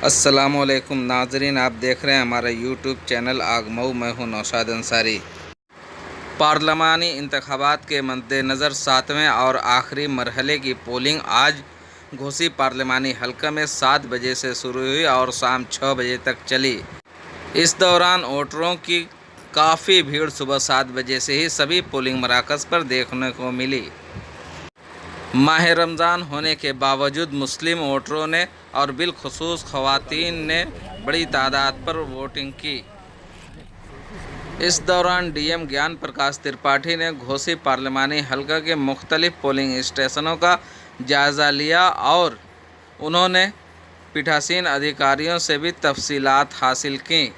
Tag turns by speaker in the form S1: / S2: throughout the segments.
S1: अस्सलामुअलैकुम नाजरीन, आप देख रहे हैं हमारा यूट्यूब चैनल आगमऊ। मैं हूं नौशाद अंसारी। पार्लिमानी इंतखाबात के मद्देनज़र 7वें और आखिरी मरहले की पोलिंग आज घोसी पार्लिमानी हल्का में 7 बजे से शुरू हुई और शाम 6 बजे तक चली। इस दौरान वोटरों की काफ़ी भीड़ सुबह 7 बजे से ही सभी पोलिंग मराकज़ पर देखने को मिली। माह रमज़ान होने के बावजूद मुस्लिम वोटरों ने और बिलखुसूस ख़वातीन ने बड़ी तादाद पर वोटिंग की। इस दौरान डीएम ज्ञान प्रकाश त्रिपाठी ने घोसी पार्लिमानी हल्का के मुख्तलिफ पोलिंग स्टेशनों का जायज़ा लिया और उन्होंने पीठासीन अधिकारियों से भी तफसीलात हासिल की।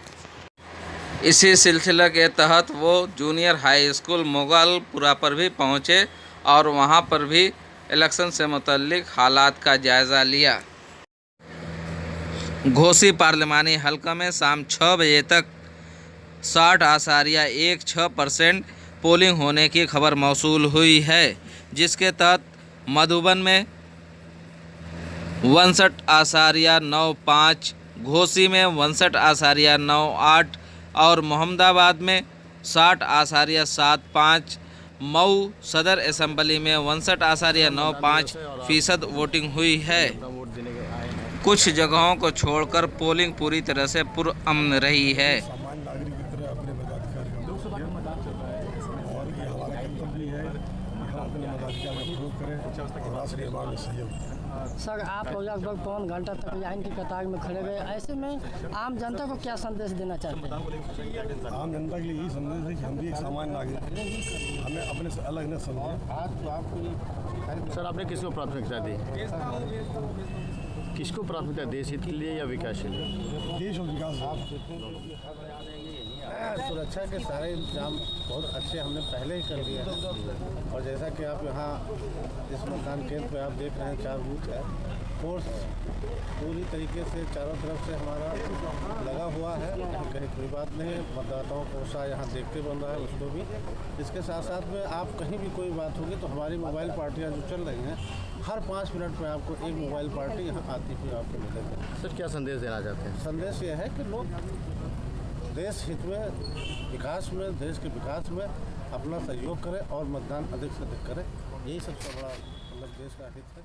S1: इसी सिलसिले के तहत वो जूनियर हाई स्कूल मुगलपुरा पर भी पहुँचे और वहाँ पर भी इलेक्शन से मुतल्लिक हालात का जायज़ा लिया। घोसी पार्लिमानी हल्का में शाम 6 बजे तक 60.16% पोलिंग होने की खबर मौसूल हुई है, जिसके तहत मधुबन में 62.95, घोसी में 62.98 और मोहम्मदाबाद में 60.75, मऊ सदर असम्बली में 59.95% वोटिंग हुई है। कुछ जगहों को छोड़कर पोलिंग पूरी तरह से पुरअमन रही है।
S2: सर, आप लगभग पौन घंटा तक लाइन की कतार में खड़े रहे, ऐसे में आम जनता को क्या संदेश देना चाहते हैं?
S3: आम जनता के लिए यही संदेश है कि हम भी एक सामान्य नागरिक हैं, हमें अपने से अलग न समझें।
S4: सर, आपने किसको प्राथमिकता दी? किसको प्राथमिकता, देश हित के लिए या विकास के लिए?
S3: देश और विकास।
S5: सुरक्षा के सारे इंतजाम बहुत अच्छे हमने पहले ही कर लिए हैं और जैसा कि आप यहाँ इस मतदान केंद्र पे आप देख रहे हैं 4 बूथ है। फोर्स पूरी तरीके से चारों तरफ से हमारा लगा हुआ है, कहीं कोई बात नहीं। मतदाताओं को उत्साह यहाँ देखते बन रहा है उसको भी। इसके साथ साथ में आप कहीं भी कोई बात होगी तो हमारी मोबाइल पार्टियाँ जो चल रही हैं, हर 5 मिनट में आपको एक मोबाइल पार्टी यहाँ आती हुई आपको मिलेगी।
S4: सर, क्या संदेश देना चाहते हैं?
S5: संदेश ये है कि लोग देश हित में, विकास में, देश के विकास में अपना सहयोग करें और मतदान अधिक से अधिक करें। यही सबसे बड़ा मतलब देश का हित है।